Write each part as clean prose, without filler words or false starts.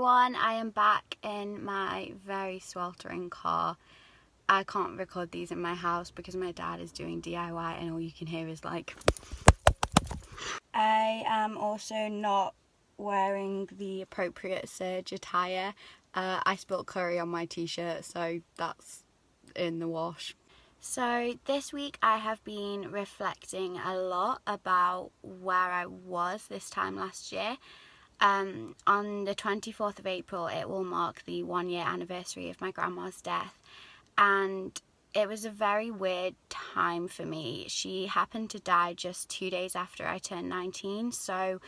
everyone, I am back in my very sweltering car. I can't record these in my house because my dad is doing DIY and all you can hear is like... I am also not wearing the appropriate surge attire. I spilled curry on my t-shirt, so that's in the wash. So this week I have been reflecting a lot about where I was this time last year. On the 24th of April it will mark the 1-year anniversary of my grandma's death, and it was a very weird time for me. She happened to die just 2 days after I turned 19, so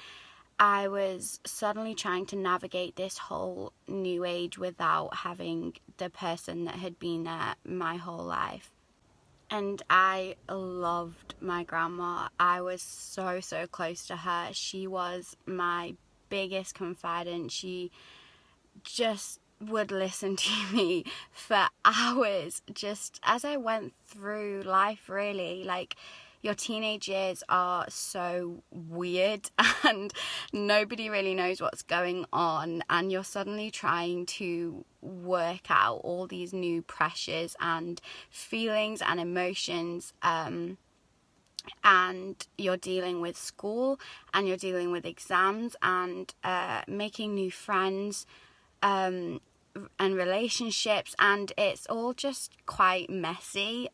I was suddenly trying to navigate this whole new age without having the person that had been there my whole life. And I loved my grandma. I was so close to her. She was my biggest confidant. She just would listen to me for hours, just as I went through life, really. Like, your teenage years are so weird and nobody really knows what's going on, and you're suddenly trying to work out all these new pressures and feelings and emotions, and you're dealing with school and you're dealing with exams and making new friends and relationships, and it's all just quite messy.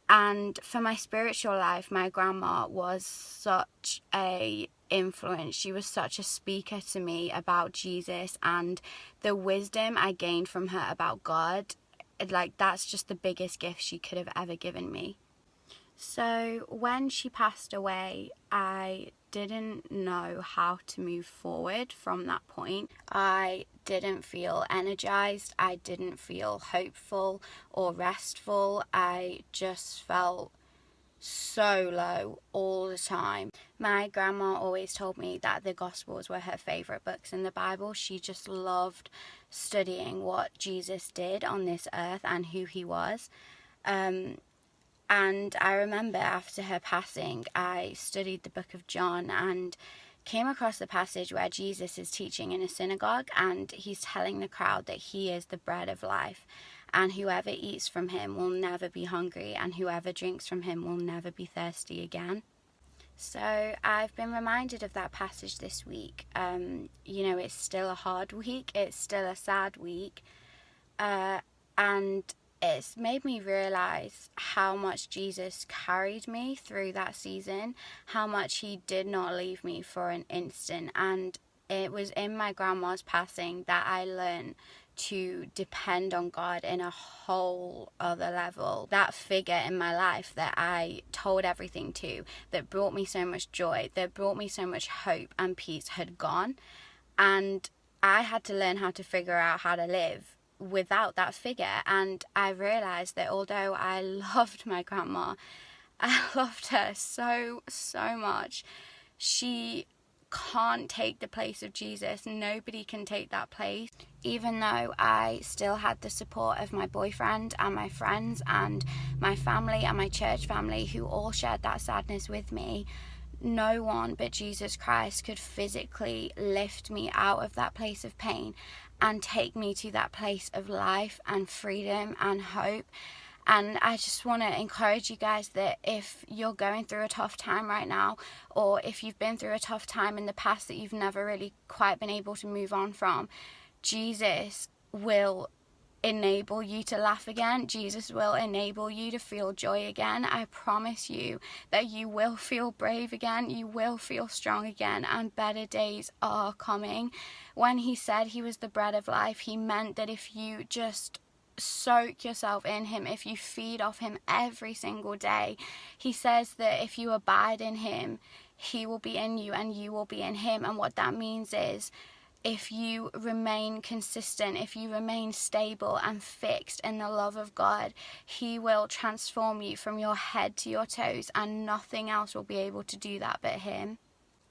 And for my spiritual life, my grandma was such a influence. She was such a speaker to me about Jesus, and the wisdom I gained from her about God, like, that's just the biggest gift she could have ever given me. So when she passed away, I didn't know how to move forward from that point. I didn't feel energized. I didn't feel hopeful or restful. I just felt so low all the time. My grandma always told me that the Gospels were her favourite books in the Bible. She just loved studying what Jesus did on this earth and who he was. And I remember after her passing, I studied the book of John and came across the passage where Jesus is teaching in a synagogue, and he's telling the crowd that he is the bread of life, and whoever eats from him will never be hungry, and whoever drinks from him will never be thirsty again. So I've been reminded of that passage this week. It's still a hard week, it's still a sad week, and it's made me realise how much Jesus carried me through that season, how much he did not leave me for an instant. And it was in my grandma's passing that I learned to depend on God in a whole other level. That figure in my life that I told everything to, that brought me so much joy, that brought me so much hope and peace, had gone. And I had to learn how to figure out how to live without that figure. And I realised that although I loved my grandma, I loved her so much, she can't take the place of Jesus. Nobody can take that place. Even though I still had the support of my boyfriend and my friends and my family and my church family, who all shared that sadness with me, no one but Jesus Christ could physically lift me out of that place of pain and take me to that place of life and freedom and hope. And I just want to encourage you guys that if you're going through a tough time right now, or if you've been through a tough time in the past that you've never really quite been able to move on from, Jesus will enable you to laugh again. Jesus will enable you to feel joy again. I promise you that you will feel brave again. You will feel strong again, and better days are coming. When he said he was the bread of life, he meant that if you just soak yourself in him, if you feed off him every single day, he says that if you abide in him, he will be in you and you will be in him. And what that means is, if you remain consistent, if you remain stable and fixed in the love of God, he will transform you from your head to your toes, and nothing else will be able to do that but him.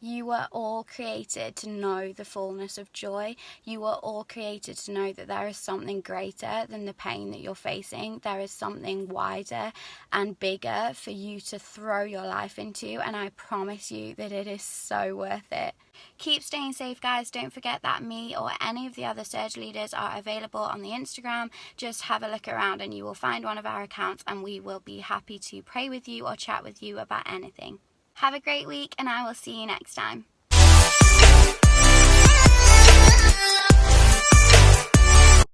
You were all created to know the fullness of joy. You were all created to know that there is something greater than the pain that you're facing. There is something wider and bigger for you to throw your life into, and I promise you that it is so worth it. Keep staying safe, guys. Don't forget that me or any of the other Surge leaders are available on the Instagram. Just have a look around and you will find one of our accounts, and we will be happy to pray with you or chat with you about anything. Have a great week, and I will see you next time.